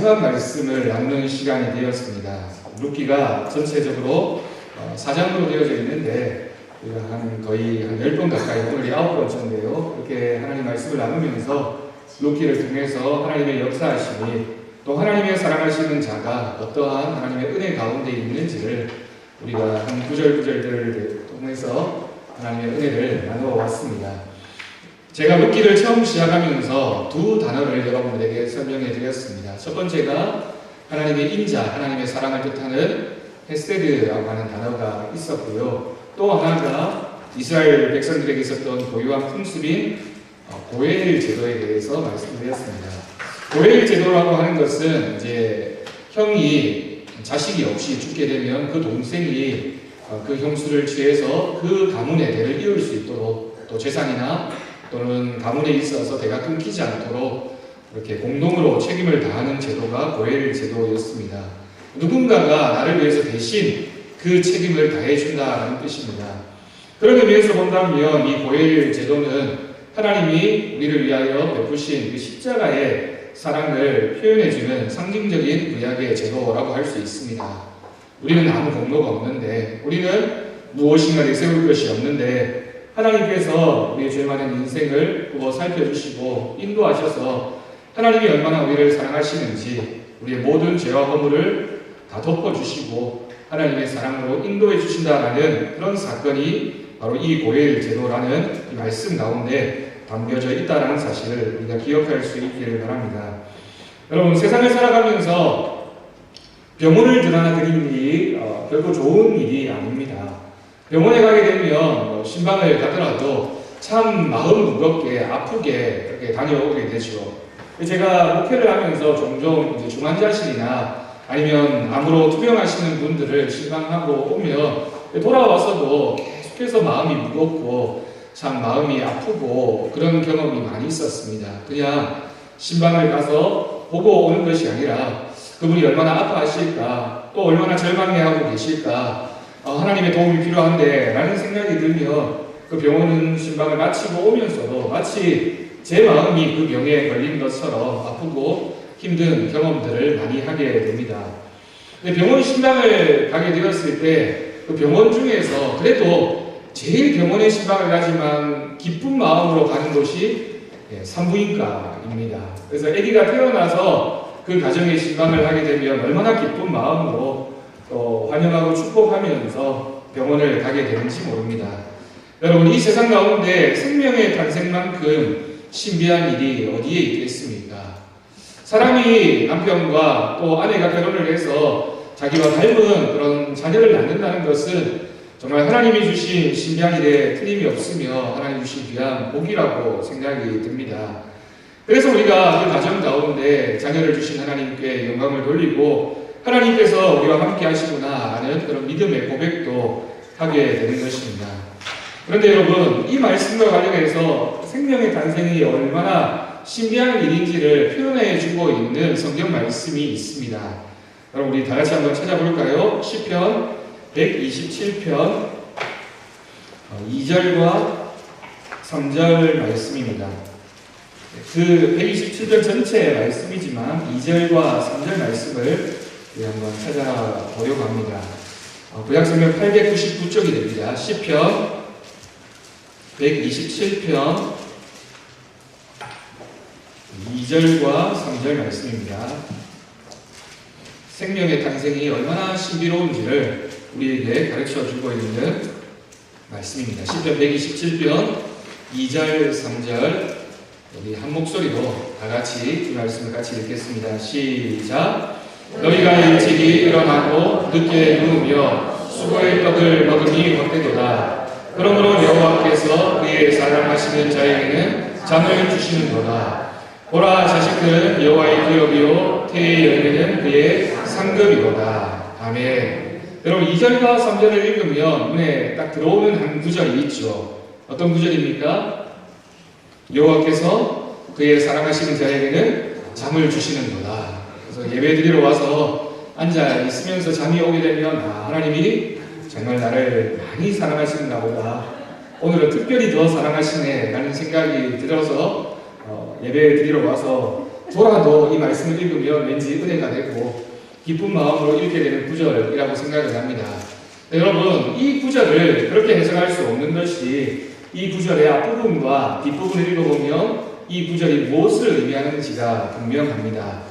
마지막 말씀을 나누는 시간이 되었습니다. 룻기가 전체적으로 4장으로 되어져 있는데 우리가 거의 한 10번 가까이, 오늘이 9번째인데요. 이렇게 하나님 말씀을 나누면서 룻기를 통해서 하나님의 역사하심이, 또 하나님의 사랑하시는 자가 어떠한 하나님의 은혜 가운데 있는지를 우리가 한 구절구절들을 통해서 하나님의 은혜를 나누어 왔습니다. 제가 룻기를 처음 시작하면서 두 단어를 여러분들에게 설명해 드렸습니다. 첫 번째가 하나님의 인자, 하나님의 사랑을 뜻하는 헤세드라고 하는 단어가 있었고요. 또 하나가 이스라엘 백성들에게 있었던 고유한 풍습인 고엘 제도에 대해서 말씀드렸습니다. 고엘 제도라고 하는 것은 이제 형이 자식이 없이 죽게 되면 그 동생이 그 형수를 취해서 그 가문의 대를 이을 수 있도록, 또 재산이나 또는 가문에 있어서 대가 끊기지 않도록 이렇게 공동으로 책임을 다하는 제도가 고엘 제도였습니다. 누군가가 나를 위해서 대신 그 책임을 다해준다는 뜻입니다. 그런 의미에서 본다면 이 고엘 제도는 하나님이 우리를 위하여 베푸신 그 십자가의 사랑을 표현해주는 상징적인 구약의 제도라고 할 수 있습니다. 우리는 아무 공로가 없는데, 우리는 무엇인가 내세울 것이 없는데, 하나님께서 우리의 죄 많은 인생을 보고 살펴주시고 인도하셔서 하나님이 얼마나 우리를 사랑하시는지 우리의 모든 죄와 허물을 다 덮어주시고 하나님의 사랑으로 인도해 주신다라는 그런 사건이 바로 이 고엘 제도라는 이 말씀 가운데 담겨져 있다는 사실을 우리가 기억할 수 있기를 바랍니다. 여러분, 세상을 살아가면서 병원을 드러나 드리는 일이 결코 좋은 일이 아닙니다. 병원에 가게 되면 신방을 가더라도 참 마음 무겁게 아프게 이렇게 다녀오게 되죠. 제가 목회를 하면서 종종 이제 중환자실이나 아니면 암으로 투병하시는 분들을 신방하고 오면 돌아와서도 계속해서 마음이 무겁고 참 마음이 아프고 그런 경험이 많이 있었습니다. 그냥 신방을 가서 보고 오는 것이 아니라 그분이 얼마나 아파하실까, 또 얼마나 절망해하고 계실까, 하나님의 도움이 필요한데 라는 생각이 들면 그 병원 신방을 마치고 오면서도 마치 제 마음이 그 병에 걸린 것처럼 아프고 힘든 경험들을 많이 하게 됩니다. 근데 병원 신방을 가게 되었을 때 그 병원 중에서 그래도 제일 병원에 신방을 가지만 기쁜 마음으로 가는 곳이 산부인과입니다. 그래서 아기가 태어나서 그 가정에 신방을 하게 되면 얼마나 기쁜 마음으로 또 환영하고 축복하면서 병원을 가게 되는지 모릅니다. 여러분, 이 세상 가운데 생명의 탄생만큼 신비한 일이 어디에 있겠습니까? 사람이 남편과 또 아내가 결혼을 해서 자기와 닮은 그런 자녀를 낳는다는 것은 정말 하나님이 주신 신비한 일에 틀림이 없으며 하나님 주신 귀한 복이라고 생각이 듭니다. 그래서 우리가 그 가정 가운데 자녀를 주신 하나님께 영광을 돌리고 하나님께서 우리와 함께 하시구나 라는 그런 믿음의 고백도 하게 되는 것입니다. 그런데 여러분, 이 말씀과 관련해서 생명의 탄생이 얼마나 신비한 일인지를 표현해 주고 있는 성경 말씀이 있습니다. 여러분, 우리 다 같이 한번 찾아볼까요? 시편 127편 2절과 3절 말씀입니다. 그 127편 전체 말씀이지만 2절과 3절 말씀을 우리 한번 찾아보려고 합니다. 구약성경 899쪽이 됩니다. 시편 127편 2절과 3절 말씀입니다. 생명의 탄생이 얼마나 신비로운지를 우리에게 가르쳐주고 있는 말씀입니다. 시편 127편 2절 3절 우리 한 목소리로 다 같이 이 말씀을 같이 읽겠습니다. 시작. 너희가 일찍이 일어나고 늦게 누우며 수고의 떡을 먹으니 헛되도다. 그러므로 여호와께서 그의 사랑하시는 자에게는 잠을 주시는도다. 보라, 자식들은 여호와의 기업이요 태의 열매는 그의 상급이로다. 아멘. 여러분, 2절과 3절을 읽으면 눈에 딱 들어오는 한 구절이 있죠. 어떤 구절입니까? 여호와께서 그의 사랑하시는 자에게는 잠을 주시는도다. 그래서 예배 드리러 와서 앉아 있으면서 잠이 오게 되면 하나님이 정말 나를 많이 사랑하시는가 보다, 오늘은 특별히 더 사랑하시네 라는 생각이 들어서 예배 드리러 와서 돌아도 이 말씀을 읽으면 왠지 은혜가 되고 기쁜 마음으로 읽게 되는 구절이라고 생각을 합니다. 여러분, 이 구절을 그렇게 해석할 수 없는 것이 이 구절의 앞부분과 뒷부분을 읽어보면 이 구절이 무엇을 의미하는지가 분명합니다.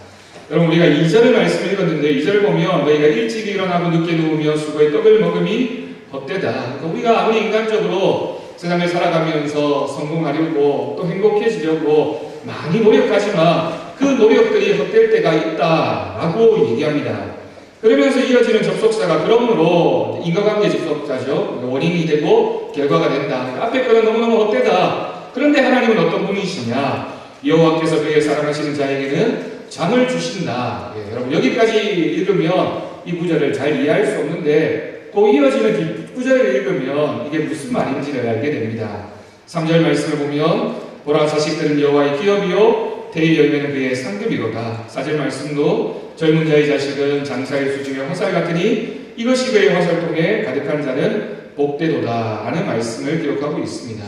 여러분, 우리가 2절의 말씀을 읽었는데 2절을 보면 너희가 일찍 일어나고 늦게 누우며 수고의 떡을 먹음이 헛되다. 그러니까 우리가 아무리 인간적으로 세상을 살아가면서 성공하려고 또 행복해지려고 많이 노력하지만 그 노력들이 헛될 때가 있다라고 얘기합니다. 그러면서 이어지는 접속사가 그러므로 인과관계 접속사죠. 원인이 되고 결과가 된다. 그러니까 앞에 거는 너무너무 헛되다. 그런데 하나님은 어떤 분이시냐? 여호와께서 그의 사랑하시는 자에게는 잠을 주신다. 예, 여러분 여기까지 읽으면 이 구절을 잘 이해할 수 없는데 또 이어지는 뒷구절을 읽으면 이게 무슨 말인지를 알게 됩니다. 3절 말씀을 보면 보라 자식들은 여호와의 기업이요 대의 열매는 그의 상급이로다. 4절 말씀도 젊은 자의 자식은 장사의 수중에 화살 같으니 이것이 그의 화살통에 가득한 자는 복되도다 라는 말씀을 기록하고 있습니다.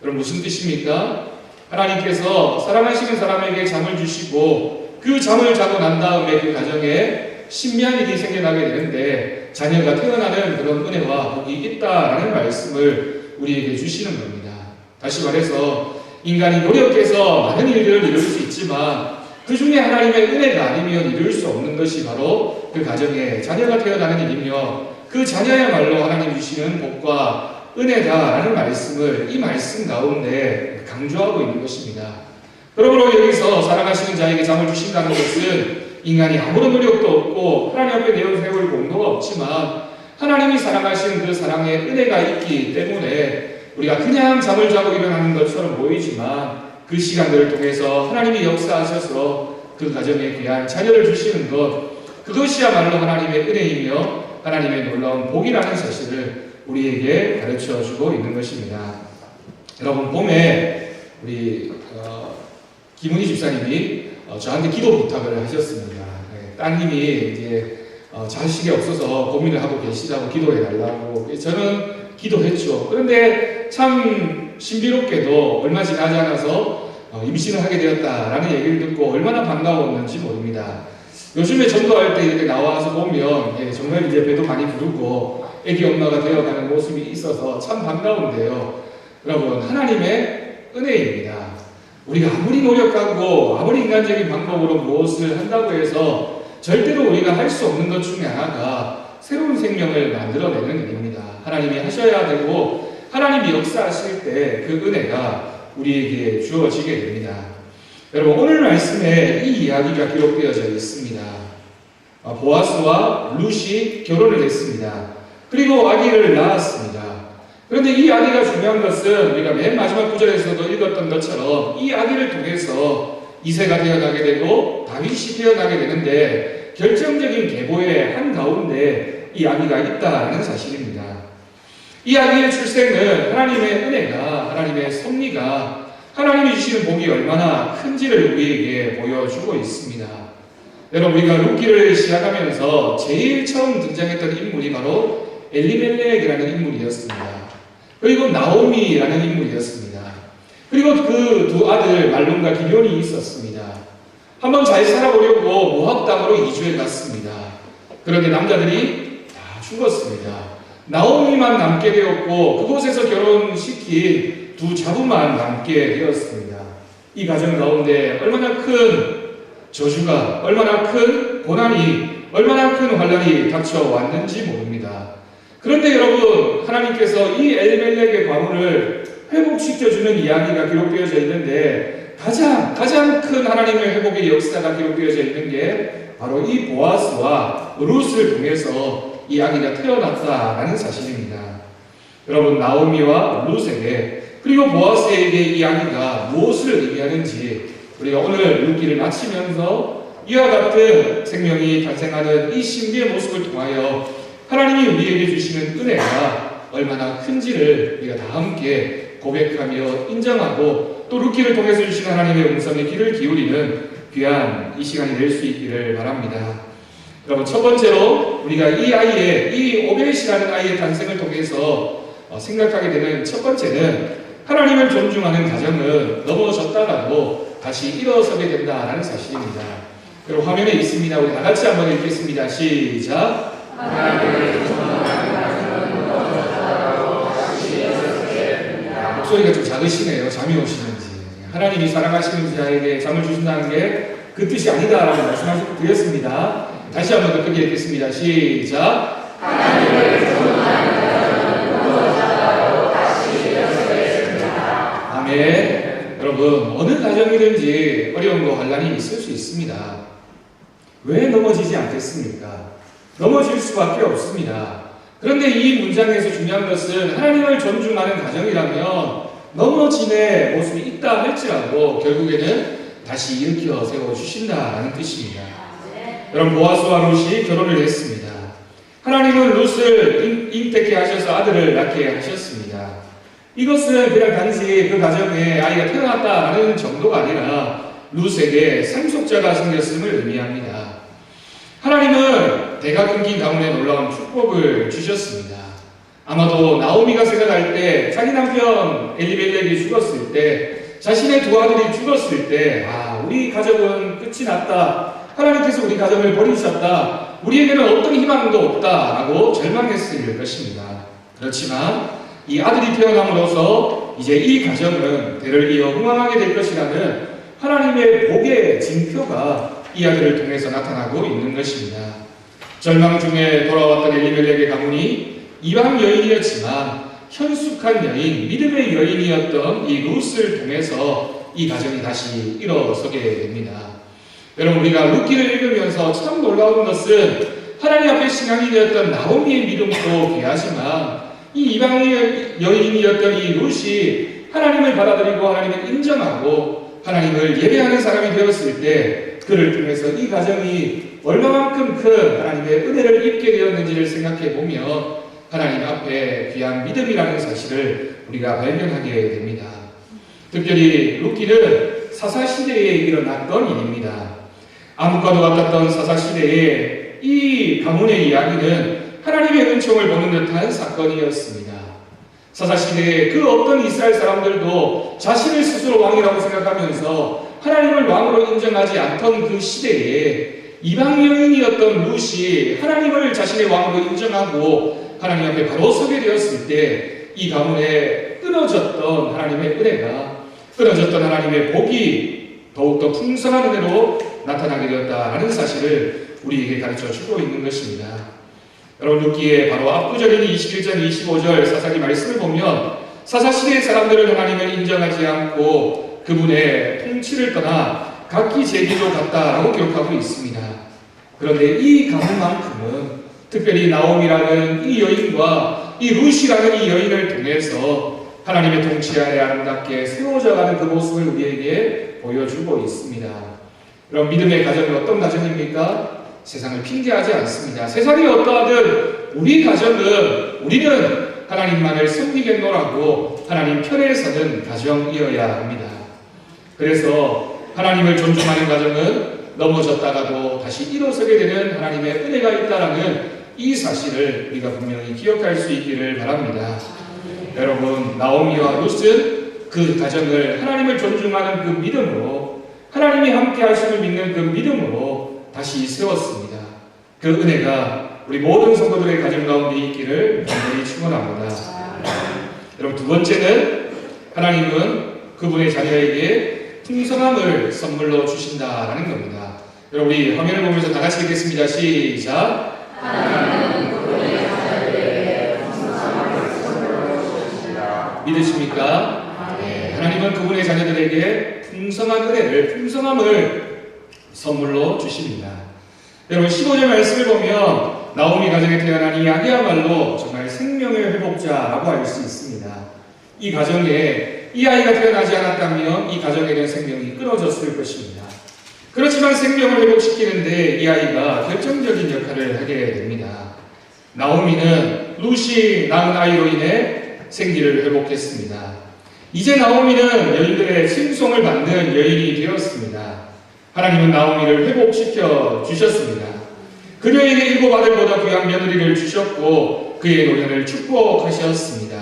여러분 무슨 뜻입니까? 하나님께서 사랑하시는 사람에게 잠을 주시고 그 잠을 자고 난 다음에 그 가정에 신비한 일이 생겨나게 되는데 자녀가 태어나는 그런 은혜와 복이 있다라는 말씀을 우리에게 주시는 겁니다. 다시 말해서 인간이 노력해서 많은 일들을 이룰 수 있지만 그 중에 하나님의 은혜가 아니면 이룰 수 없는 것이 바로 그 가정에 자녀가 태어나는 일이며 그 자녀야말로 하나님 주시는 복과 은혜다라는 말씀을 이 말씀 가운데 강조하고 있는 것입니다. 그러므로 여기서 사랑하시는 자에게 잠을 주신다는 것은 인간이 아무런 노력도 없고 하나님 앞에 내세울 공로가 없지만 하나님이 사랑하시는 그 사랑의 은혜가 있기 때문에 우리가 그냥 잠을 자고 일어나는 것처럼 보이지만 그 시간들을 통해서 하나님이 역사하셔서 그 가정에 귀한 자녀를 주시는 것 그것이야말로 하나님의 은혜이며 하나님의 놀라운 복이라는 사실을 우리에게 가르쳐주고 있는 것입니다. 여러분 봄에 우리 김은희 집사님이 저한테 기도 부탁을 하셨습니다. 따님이 이제 자식이 없어서 고민을 하고 계시다고 기도해 달라고. 저는 기도했죠. 그런데 참 신비롭게도 얼마 지나지 않아서 임신을 하게 되었다라는 얘기를 듣고 얼마나 반가웠는지 모릅니다. 요즘에 전도할 때 이렇게 나와서 보면 정말 이제 배도 많이 부르고 애기 엄마가 되어가는 모습이 있어서 참 반가운데요. 여러분 하나님의 은혜입니다. 우리가 아무리 노력하고 아무리 인간적인 방법으로 무엇을 한다고 해서 절대로 우리가 할 수 없는 것 중에 하나가 새로운 생명을 만들어내는 일입니다. 하나님이 하셔야 되고 하나님이 역사하실 때 그 은혜가 우리에게 주어지게 됩니다. 여러분 오늘 말씀에 이 이야기가 기록되어져 있습니다. 보아스와 룻이 결혼을 했습니다. 그리고 아기를 낳았습니다. 그런데 이 아기가 중요한 것은 우리가 맨 마지막 구절에서도 읽었던 것처럼 이 아기를 통해서 이새가 태어나게 되고 다윗이 태어나게 되는데 결정적인 계보의 한가운데 이 아기가 있다는 사실입니다. 이 아기의 출생은 하나님의 은혜가 하나님의 섭리가 하나님이 주시는 복이 얼마나 큰지를 우리에게 보여주고 있습니다. 여러분 우리가 룻기를 시작하면서 제일 처음 등장했던 인물이 바로 엘리멜렉이라는 인물이었습니다. 그리고 나오미라는 인물이었습니다. 그리고 그 두 아들 말론과 기럍이 있었습니다. 한번 잘 살아보려고 모압 땅으로 이주해 갔습니다. 그런데 남자들이 다 죽었습니다. 나오미만 남게 되었고 그곳에서 결혼시킨 두 자부만 남게 되었습니다. 이 가정 가운데 얼마나 큰 저주가 얼마나 큰 고난이 얼마나 큰 환난이 닥쳐왔는지 모릅니다. 그런데 여러분 하나님께서 이 엘리멜렉의 과물을 회복시켜주는 이야기가 기록되어져 있는데 가장 큰 하나님의 회복의 역사가 기록되어져 있는 게 바로 이 보아스와 룻을 통해서 이야기가 태어났다라는 사실입니다. 여러분 나오미와 룻에게 그리고 보아스에게 이 이야기가 무엇을 의미하는지 우리가 오늘 룻기를 마치면서 이와 같은 생명이 탄생하는 이 신비의 모습을 통하여 하나님이 우리에게 주시는 은혜가 얼마나 큰지를 우리가 다 함께 고백하며 인정하고 또 룻기를 통해서 주시는 하나님의 음성에 귀를 기울이는 귀한 이 시간이 될 수 있기를 바랍니다. 여러분 첫 번째로 우리가 이 오벳이라는 아이의 탄생을 통해서 생각하게 되는 첫 번째는 하나님을 존중하는 가정은 넘어졌다가도 다시 일어서게 된다라는 사실입니다. 그리고 화면에 있습니다. 우리 다 같이 한번 읽겠습니다. 시작. 목소리가 좀 작으시네요. 잠이 오시는지. 하나님이 사랑하시는 자에게 잠을 주신다는 게 그 뜻이 아니다라고 말씀하시고 드렸습니다. 다시 한번 더 크게 읽겠습니다. 시작. 아멘. 여러분, 어느 가정이든지 어려움과 환난이 있을 수 있습니다. 왜 넘어지지 않겠습니까? 넘어질 수밖에 없습니다. 그런데 이 문장에서 중요한 것은 하나님을 존중하는 가정이라면 넘어짐의 모습이 있다 할지라도 결국에는 다시 일으켜 세워주신다라는 뜻입니다. 여러분, 보아스와 룻이 결혼을 했습니다. 하나님은 룻을 인택해 하셔서 아들을 낳게 하셨습니다. 이것은 그냥 단지 그 가정에 아이가 태어났다라는 정도가 아니라 룻에게 상속자가 생겼음을 의미합니다. 하나님은 대가 끊긴 가문에 놀라운 축복을 주셨습니다. 아마도 나오미가 생각할 때 자기 남편 엘리멜렉이 죽었을 때 자신의 두 아들이 죽었을 때 우리 가족은 끝이 났다. 하나님께서 우리 가정을 버리셨다. 우리에게는 어떤 희망도 없다라고 절망했을 것입니다. 그렇지만 이 아들이 태어남으로써 이제 이 가정은 대를 이어 흥왕하게 될 것이라는 하나님의 복의 징표가 이 아들을 통해서 나타나고 있는 것입니다. 절망 중에 돌아왔던 엘리멜렉의 가문이 이방 여인이었지만 현숙한 여인, 믿음의 여인이었던 이 룻을 통해서 이 가정이 다시 일어서게 됩니다. 여러분, 우리가 룻기를 읽으면서 참 놀라운 것은 하나님 앞에 신앙인이었던 나오미의 믿음도 귀하지만 이 이방 여인이었던 이 룻이 하나님을 받아들이고 하나님을 인정하고 하나님을 예배하는 사람이 되었을 때 그를 통해서 이 가정이 얼마만큼 큰 하나님의 은혜를 입게 되었는지를 생각해 보면 하나님 앞에 귀한 믿음이라는 사실을 우리가 발견하게 됩니다. 특별히 룻기는 사사시대에 일어났던 일입니다. 암흑과도 같았던 사사시대에 이 가문의 이야기는 하나님의 은총을 보는 듯한 사건이었습니다. 사사시대에 그 어떤 이스라엘 사람들도 자신을 스스로 왕이라고 생각하면서 하나님을 왕으로 인정하지 않던 그 시대에 이방 여인이었던 룻이 하나님을 자신의 왕으로 인정하고 하나님 앞에 바로 서게 되었을 때 이 가문에 끊어졌던 하나님의 은혜가, 끊어졌던 하나님의 복이 더욱더 풍성한 은혜로 나타나게 되었다라는 사실을 우리에게 가르쳐 주고 있는 것입니다. 여러분, 룻기의 바로 압구절인 21절 25절 사사기 말씀을 보면 사사시대의 사람들은 하나님을 인정하지 않고 그분의 통치를 떠나 각기 제기로 갔다라고 기록하고 있습니다. 그런데 이 가문만큼은 특별히 나오미라는 이 여인과 이 룻이라는 이 여인을 통해서 하나님의 통치 아래 아름답게 세워져가는 그 모습을 우리에게 보여주고 있습니다. 그럼 믿음의 가정은 어떤 가정입니까? 세상을 핑계하지 않습니다. 세상이 어떠하든 우리 가정은 우리는 하나님만을 섬기겠노라고 하나님 편에 서는 가정이어야 합니다. 그래서 하나님을 존중하는 가정은 넘어졌다가도 다시 일어서게 되는 하나님의 은혜가 있다라는 이 사실을 우리가 분명히 기억할 수 있기를 바랍니다. 여러분, 나오미와 룻은 그 가정을 하나님을 존중하는 그 믿음으로, 하나님이 함께 하심을 믿는 그 믿음으로 다시 세웠습니다. 그 은혜가 우리 모든 성도들의 가정 가운데 있기를 간절히 축원합니다. 여러분, 두 번째는 하나님은 그분의 자녀에게 풍성함을 선물로 주신다라는 겁니다. 여러분, 우리 화면을 보면서 다 같이 읽겠습니다. 시작. 하나님은 그분의 자녀에게 풍성함을 선물로 주신다. 믿으십니까? 네. 하나님은 그분의 자녀들에게 풍성한 은혜를, 풍성함을 선물로 주십니다. 여러분, 15절 말씀을 보면 나오미 가정에 태어난 이 아기야말로 정말 생명의 회복자라고 할 수 있습니다. 이 가정에 이 아이가 태어나지 않았다면 이 가정에는 생명이 끊어졌을 것입니다. 그렇지만 생명을 회복시키는데 이 아이가 결정적인 역할을 하게 됩니다. 나오미는 룻이 낳은 아이로 인해 생기를 회복했습니다. 이제 나오미는 여인들의 칭송을 받는 여인이 되었습니다. 하나님은 나오미를 회복시켜 주셨습니다. 그녀에게 7 아들보다 귀한 며느리를 주셨고 그의 노년을 축복하셨습니다.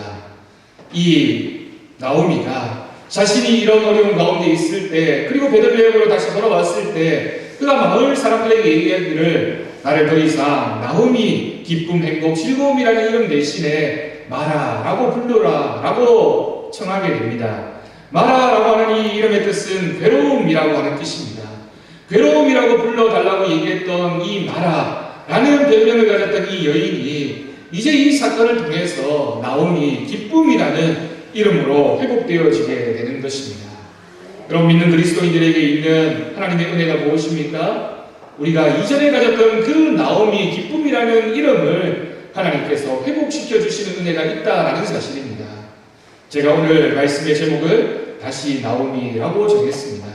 이 나오미가 자신이 이런 어려운 가운데 있을 때, 그리고 베들레헴으로 다시 돌아왔을 때 그가 마을 사람들에게 얘기하기를 나를 더 이상 나오미 기쁨, 행복, 즐거움이라는 이름 대신에 마라라고 불러라 라고 청하게 됩니다. 마라라고 하는 이 이름의 뜻은 괴로움이라고 하는 뜻입니다. 괴로움이라고 불러달라고 얘기했던 이 마라라는 별명을 가졌던 이 여인이 이제 이 사건을 통해서 나오미 기쁨이라는 이름으로 회복되어지게 되는 것입니다. 여러분, 믿는 그리스도인들에게 있는 하나님의 은혜가 무엇입니까? 우리가 이전에 가졌던 그 나오미 기쁨이라는 이름을 하나님께서 회복시켜 주시는 은혜가 있다라는 사실입니다. 제가 오늘 말씀의 제목을 다시 나오미라고 정했습니다.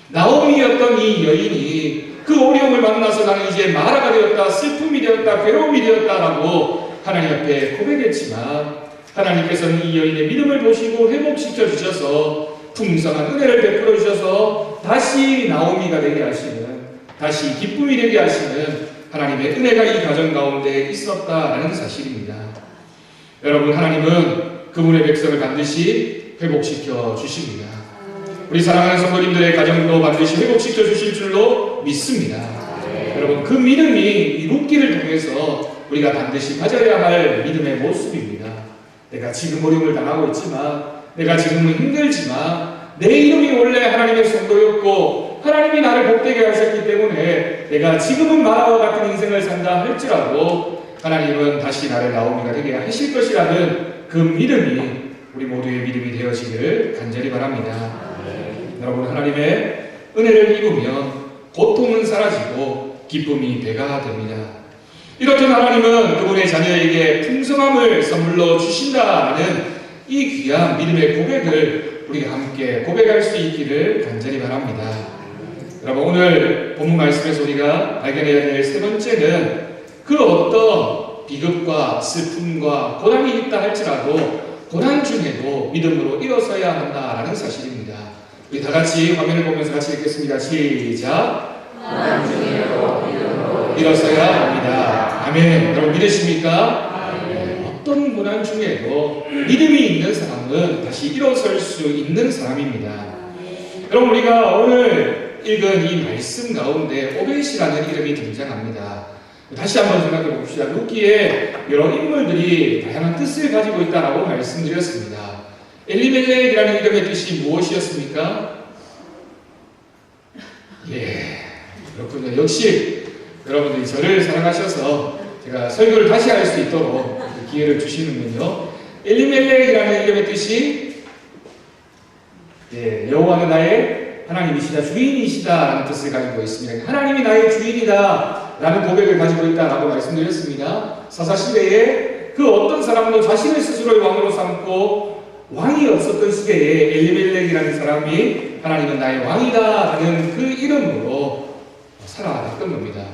나오미였던 이 여인이 그 어려움을 만나서 나는 이제 마라가 되었다, 슬픔이 되었다, 괴로움이 되었다라고 하나님 앞에 고백했지만 하나님께서는 이 여인의 믿음을 보시고 회복시켜 주셔서 풍성한 은혜를 베풀어 주셔서 다시 나오미가 되게 하시는, 다시 기쁨이 되게 하시는 하나님의 은혜가 이 가정 가운데 있었다라는 사실입니다. 여러분, 하나님은 그분의 백성을 반드시 회복시켜 주십니다. 우리 사랑하는 성도님들의 가정도 반드시 회복시켜 주실 줄로 믿습니다. 여러분, 그 믿음이 이 룻기를 통해서 우리가 반드시 가져야 할 믿음의 모습입니다. 내가 지금 어려움을 당하고 있지만, 내가 지금은 힘들지만, 내 이름이 원래 하나님의 성도였고 하나님이 나를 복되게 하셨기 때문에 내가 지금은 마라와 같은 인생을 산다 할지라도 하나님은 다시 나를 나오미가 되게 하실 것이라는 그 믿음이 우리 모두의 믿음이 되어지기를 간절히 바랍니다. 여러분, 하나님의 은혜를 입으면 고통은 사라지고 기쁨이 배가 됩니다. 이렇듯 하나님은 그분의 자녀에게 풍성함을 선물로 주신다는 이 귀한 믿음의 고백을 우리가 함께 고백할 수 있기를 간절히 바랍니다. 여러분, 오늘 본문 말씀에서 우리가 발견해야 될 세 번째는 그 어떤 비극과 슬픔과 고난이 있다 할지라도 고난 중에도 믿음으로 일어서야 한다라는 사실입니다. 우리 다 같이 화면을 보면서 같이 읽겠습니다. 시작. 고난 중에도 믿음으로 일어서야 합니다. 아멘. 여러분, 믿으십니까? 어떤 고난 중에도 믿음이 있는 사람은 다시 일어설 수 있는 사람입니다. 여러분, 우리가 오늘 읽은 이 말씀 가운데 오벳이라는 이름이 등장합니다. 다시 한번 생각해 봅시다. 룻기에 여러 인물들이 다양한 뜻을 가지고 있다라고 말씀드렸습니다. 엘리멜렉이라는 이름의 뜻이 무엇이었습니까? 그렇군요. 역시 여러분들이 저를 사랑하셔서 제가 설교를 다시 할 수 있도록 기회를 주시는군요. 엘리멜렉이라는 이름의 뜻이 여호와는 나의 하나님이시다, 주인이시다라는 뜻을 가지고 있습니다. 하나님이 나의 주인이다라는 고백을 가지고 있다라고 말씀드렸습니다. 사사시대에 그 어떤 사람도 자신의 스스로의 왕으로 삼고 왕이 없었던 시대에 엘리멜렉이라는 사람이 하나님은 나의 왕이다라는 그 이름으로 살아갔던 겁니다.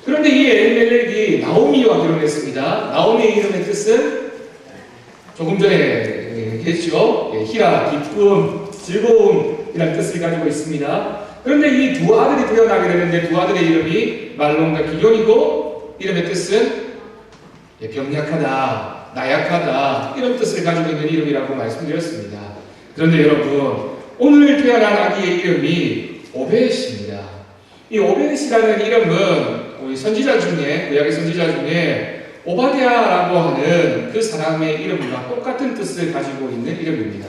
그런데 이 엘리멜렉이 나오미와 결혼했습니다. 나오미의 이름의 뜻은 조금 전에 얘기했죠. 희라, 기쁨, 즐거움이라는 뜻을 가지고 있습니다. 그런데 이 두 아들이 태어나게 되는데 두 아들의 이름이 말론과 기럐이고 이름의 뜻은 병약하다, 나약하다 이런 뜻을 가지고 있는 이름이라고 말씀드렸습니다. 그런데 여러분, 오늘 태어난 아기의 이름이 오벳입니다. 이 오벳이라는 이름은 우리 선지자 중에, 구약의 선지자 중에 오바댜라고 하는 그 사람의 이름과 똑같은 뜻을 가지고 있는 이름입니다.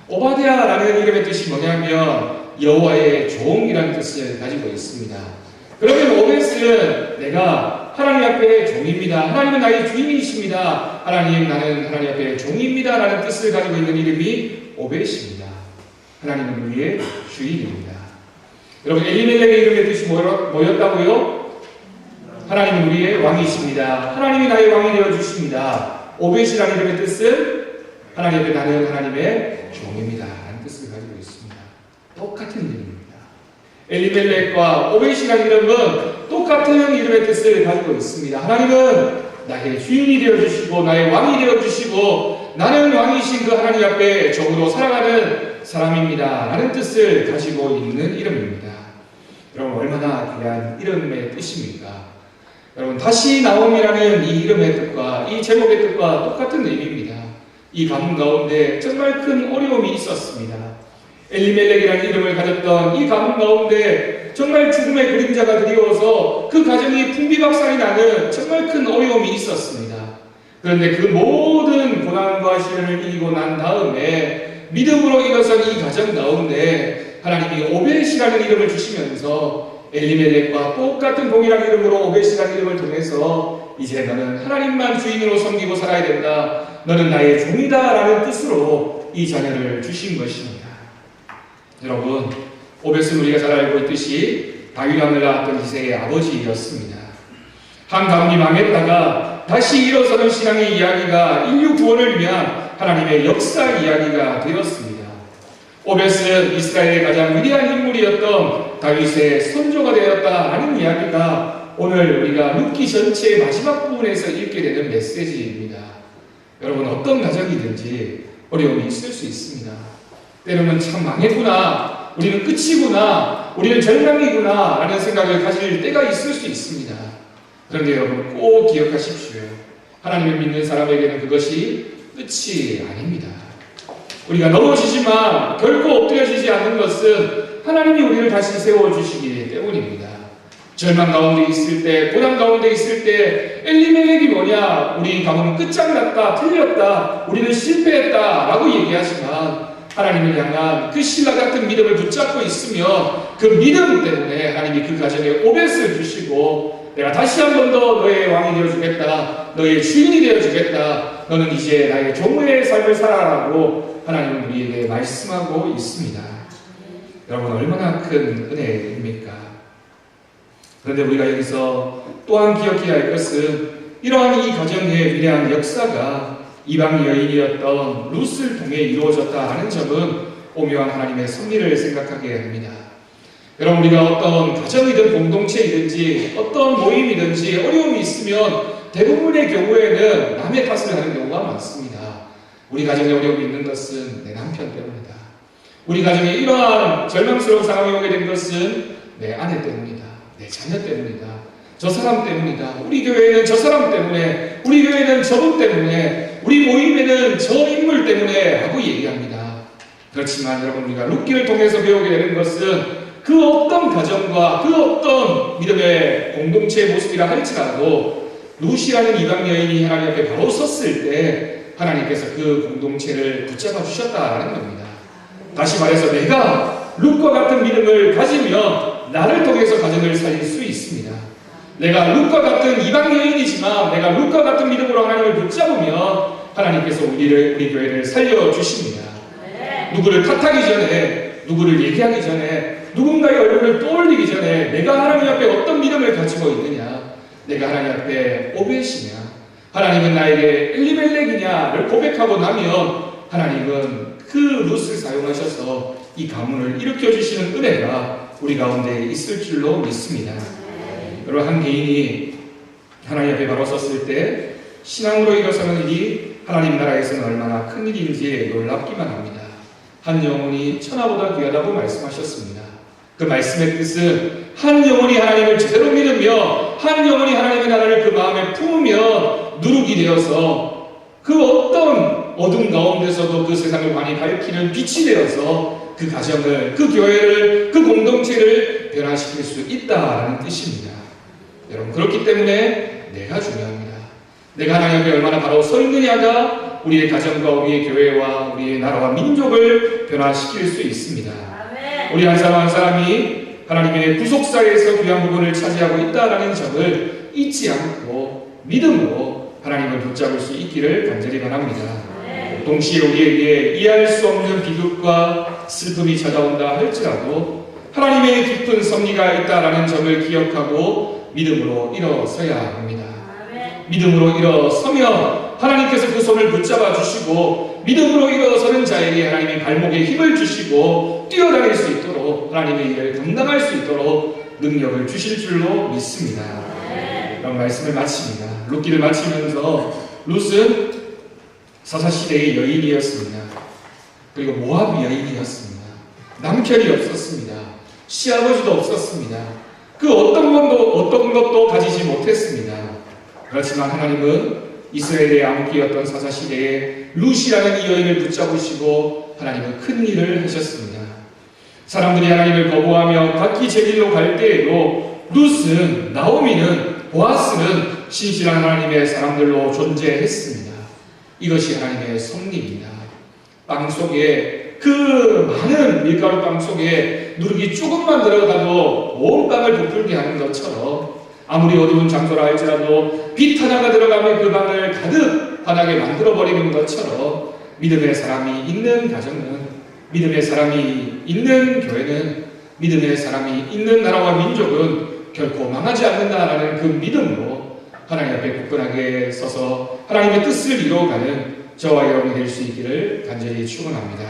오바댜라는 이름의 뜻이 뭐냐면 여호와의 종이라는 뜻을 가지고 있습니다. 그러면 오벳은 내가 하나님 앞에 종입니다. 하나님은 나의 주인이십니다. 하나님, 나는 하나님 앞에 종입니다. 라는 뜻을 가지고 있는 이름이 오벳입니다. 하나님은 우리의 주인입니다. 여러분, 엘리멜렉의 이름의 뜻이 뭐였다고요? 하나님은 우리의 왕이십니다. 하나님이 나의 왕이 되어주십니다. 오벳이라는 이름의 뜻은 하나님 앞에 나는 하나님의 종입니다. 라는 뜻을 가지고 있습니다. 똑같은 이름입니다. 엘리멜렉과 오벳이라는 이름은 똑같은 이름의 뜻을 가지고 있습니다. 하나님은 나의 주인이 되어주시고 나의 왕이 되어주시고 나는 왕이신 그 하나님 앞에 종으로 살아가는 사람입니다. 라는 뜻을 가지고 있는 이름입니다. 여러분, 얼마나 귀한 이름의 뜻입니까? 여러분, 다시 나옴이라는 이 이름의 뜻과 이 제목의 뜻과 똑같은 의미입니다. 이 가문 가운데 정말 큰 어려움이 있었습니다. 엘리멜렉이라는 이름을 가졌던 이 가문 가운데 정말 죽음의 그림자가 드리워서 그 가정이 풍비박산이 나는 정말 큰 어려움이 있었습니다. 그런데 그 모든 고난과 시련을 이기고 난 다음에 믿음으로 일어선 이 가정 가운데 하나님이 오벳이라는 이름을 주시면서 엘리멜렉과 똑같은 동일한 이름으로 오벳이라는 이름을 통해서 이제 너는 하나님만 주인으로 섬기고 살아야 된다. 너는 나의 종이다 라는 뜻으로 이 자녀를 주신 것입니다. 여러분, 오벳은 우리가 잘 알고 있듯이 다윗 왕을 낳았던 이세의 아버지였습니다. 한 가문이 망했다가 다시 일어서는 신앙의 이야기가 인류 구원을 위한 하나님의 역사 이야기가 되었습니다. 오벳은 이스라엘의 가장 위대한 인물이었던 다윗의 선조가 되었다라는 이야기가 오늘 우리가 룻기 전체의 마지막 부분에서 읽게 되는 메시지입니다. 여러분, 어떤 가정이든지 어려움이 있을 수 있습니다. 때로는 참 망했구나, 우리는 끝이구나, 우리는 절망이구나 라는 생각을 가질 때가 있을 수 있습니다. 그런데 여러분 꼭 기억하십시오. 하나님을 믿는 사람에게는 그것이 끝이 아닙니다. 우리가 넘어지지만 결코 엎드려지지 않는 것은 하나님이 우리를 다시 세워주시기 때문입니다. 절망 가운데 있을 때, 고난 가운데 있을 때 엘리멜렉이 뭐냐, 우리 가문은 끝장났다, 틀렸다, 우리는 실패했다 라고 얘기하지만 하나님을 향한 그 신라 같은 믿음을 붙잡고 있으면 그 믿음 때문에 하나님이 그 가정에 오벳을 주시고 내가 다시 한 번 더 너의 왕이 되어주겠다, 너의 주인이 되어주겠다, 너는 이제 나의 종의 삶을 살아라고 하나님은 우리에게 말씀하고 있습니다. 여러분, 얼마나 큰 은혜입니까? 그런데 우리가 여기서 또한 기억해야 할 것은 이러한 이 가정의 위대한 역사가 이방 여인이었던 룻을 통해 이루어졌다 하는 점은 오묘한 하나님의 섭리를 생각하게 합니다. 여러분, 우리가 어떤 가정이든 공동체이든지 어떤 모임이든지 어려움이 있으면 대부분의 경우에는 남의 탓을 하는 경우가 많습니다. 우리 가정에 어려움이 있는 것은 내 남편 때문이다. 우리 가정에 이러한 절망스러운 상황이 오게 된 것은 내 아내 때문이다. 내 자녀 때문이다. 저 사람 때문이다. 우리 교회는 저 사람 때문에, 우리 교회는 저분 때문에, 우리 모임에는 저 인물 때문에 하고 얘기합니다. 그렇지만 여러분, 우리가 룻기를 통해서 배우게 되는 것은 그 어떤 가정과 그 어떤 믿음의 공동체의 모습이라 할지라도 룻이라는 이방 여인이 하나님 앞에 바로 섰을 때 하나님께서 그 공동체를 붙잡아 주셨다라는 겁니다. 다시 말해서 내가 룻과 같은 믿음을 가지면 나를 통해서 가정을 살릴 수 있습니다. 내가 룻과 같은 이방 여인이지만 내가 룻과 같은 믿음으로 하나님을 붙잡으면 하나님께서 우리 교회를 살려주십니다. 누구를 탓하기 전에, 누구를 얘기하기 전에, 누군가의 얼굴을 떠올리기 전에 내가 하나님 앞에 어떤 믿음을 가지고 있느냐, 내가 하나님 앞에 오벳이냐, 하나님은 나에게 엘리멜렉이냐를 고백하고 나면 하나님은 그 룻을 사용하셔서 이 가문을 일으켜주시는 은혜가 우리 가운데 있을 줄로 믿습니다. 여러분, 한 개인이 하나님 앞에 바로 섰을 때 신앙으로 일어서는 일이 하나님 나라에서는 얼마나 큰 일인지 놀랍기만 합니다. 한 영혼이 천하보다 귀하다고 말씀하셨습니다. 그 말씀의 뜻은 한 영혼이 하나님을 제대로 믿으며 한 영혼이 하나님의 나라를 그 마음에 품으며 누룩이 되어서 그 어떤 어둠 가운데서도 그 세상을 많이 밝히는 빛이 되어서 그 가정을, 그 교회를, 그 공동체를 변화시킬 수 있다는 뜻입니다. 여러분, 그렇기 때문에 내가 중요합니다. 내가 하나님 앞에 얼마나 바로 서 있느냐가 우리의 가정과 우리의 교회와 우리의 나라와 민족을 변화시킬 수 있습니다. 우리 한 사람 한 사람이 하나님의 구속사에서 귀한 부분을 차지하고 있다는 점을 잊지 않고 믿음으로 하나님을 붙잡을 수 있기를 간절히 바랍니다. 동시에 우리에게 이해할 수 없는 비극과 슬픔이 찾아온다 할지라도 하나님의 깊은 섭리가 있다는 점을 기억하고 믿음으로 일어서야 합니다. 믿음으로 일어서면 하나님께서 그 손을 붙잡아 주시고 믿음으로 일어서는 자에게 하나님이 발목에 힘을 주시고 뛰어다닐 수 있도록 하나님의 일을 감당할 수 있도록 능력을 주실 줄로 믿습니다. 그런 말씀을 마칩니다. 룻기를 마치면서 룻은 사사시대의 여인이었습니다. 그리고 모압 여인이었습니다. 남편이 없었습니다. 시아버지도 없었습니다. 그 어떤 것도 가지지 못했습니다. 그렇지만 하나님은 이스라엘의 암흑기였던 사사시대에 룻이라는 이 여인을 붙잡으시고 하나님은 큰 일을 하셨습니다. 사람들이 하나님을 거부하며 각기 제 길로 갈 때에도 룻은, 나오미는, 보아스는 신실한 하나님의 사람들로 존재했습니다. 이것이 하나님의 섭리입니다. 빵 속에, 그 많은 밀가루 빵 속에 누룩이 조금만 들어가도 온 빵을 부풀게 하는 것처럼, 아무리 어두운 장소라 할지라도 빛 하나가 들어가면 그 방을 가득 환하게 만들어버리는 것처럼, 믿음의 사람이 있는 가정은, 믿음의 사람이 있는 교회는, 믿음의 사람이 있는 나라와 민족은 결코 망하지 않는다라는 그 믿음으로 하나님 앞에 굳건하게 서서 하나님의 뜻을 이루어가는 저와 여러분이 될 수 있기를 간절히 축원합니다.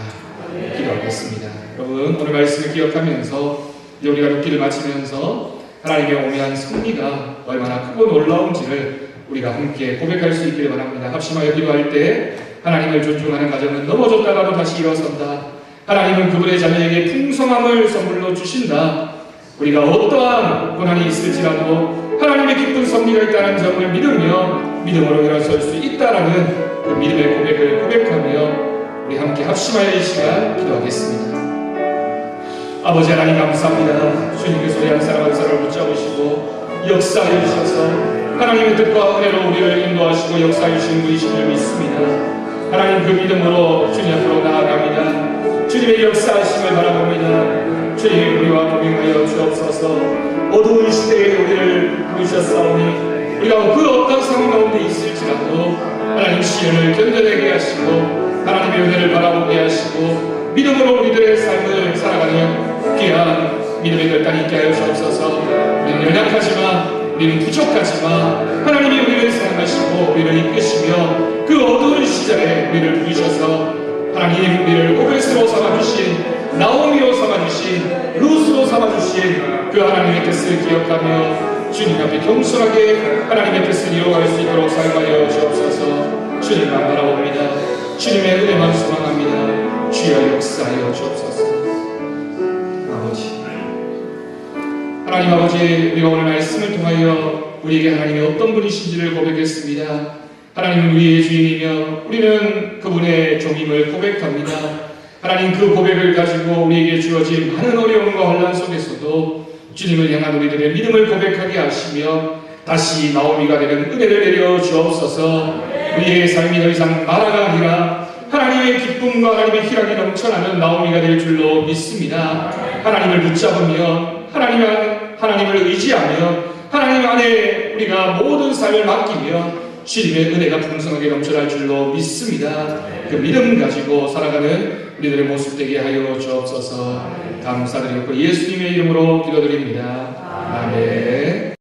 기도하겠습니다. 여러분, 오늘 말씀을 기억하면서 우리가 룻기를 마치면서 하나님의 오묘한 섭리가 얼마나 크고 놀라운지를 우리가 함께 고백할 수 있기를 바랍니다. 합심하여 기도할 때 하나님을 존중하는 가정은 넘어졌다가도 다시 일어선다. 하나님은 그분의 자녀에게 풍성함을 선물로 주신다. 우리가 어떠한 고난이 있을지라도 하나님의 기쁜 섭리가 있다는 점을 믿으며 믿음으로 일어설 수 있다라는 그 믿음의 고백을 고백하며 우리 함께 합심하여 이 시간 기도하겠습니다. 아버지 하나님 감사합니다. 주님께서 우리 한 사람 한 사람을 붙잡으시고 역사해 주셔서 하나님의 뜻과 은혜로 우리를 인도하시고 역사해 주시는 분이신 줄 믿습니다. 하나님 그 믿음으로 주님 앞으로 나아갑니다. 주님의 역사하심을 바라봅니다. 주님 우리와 동행하여 주옵소서. 어두운 시대에 우리를 부르셨사오니 우리가 그 어떤 상황 가운데 있을지라도 하나님 시련을 견뎌내게 하시고 하나님의 은혜를 바라보게 하시고 믿음으로 우리들의 삶을 살아가는 귀한 믿음의 결단이 있게 하여 주옵소서. 우리는 연약하지만 우리는 부족하지만 하나님이 우리를 사랑하시고 우리를 이끄시며 그 어두운 시절에 우리를 부르셔서 하나님 우리를 오벳으로 삼아주신 나오미로 삼아주신 룻으로 삼아주신 그 하나님의 뜻을 기억하며 주님 앞에 겸손하게 하나님의 뜻을 이루어갈 수 있도록 사용하여 주옵소서. 주님만 바라봅니다. 주님의 은혜만 소망합니다. 주여 역사하여 주옵소서. 아버지, 하나님 아버지, 우리가 오늘 말씀을 통하여 우리에게 하나님이 어떤 분이신지를 고백했습니다. 하나님은 우리의 주인이며 우리는 그분의 종임을 고백합니다. 하나님 그 고백을 가지고 우리에게 주어진 많은 어려움과 혼란 속에서도 주님을 향한 우리들의 믿음을 고백하게 하시며 다시 나오미가 되는 은혜를 내려 주옵소서. 우리의 삶이 더 이상 마라가 아니라 하나님의 기쁨과 하나님의 희락이 넘쳐나는 나오미가 될 줄로 믿습니다. 하나님을 붙잡으며 하나님을 의지하며 하나님 안에 우리가 모든 삶을 맡기며 주님의 은혜가 풍성하게 넘쳐날 줄로 믿습니다. 그 믿음 가지고 살아가는 우리들의 모습 되게 하여 주옵소서. 감사드리고 예수님의 이름으로 기도드립니다. 아멘.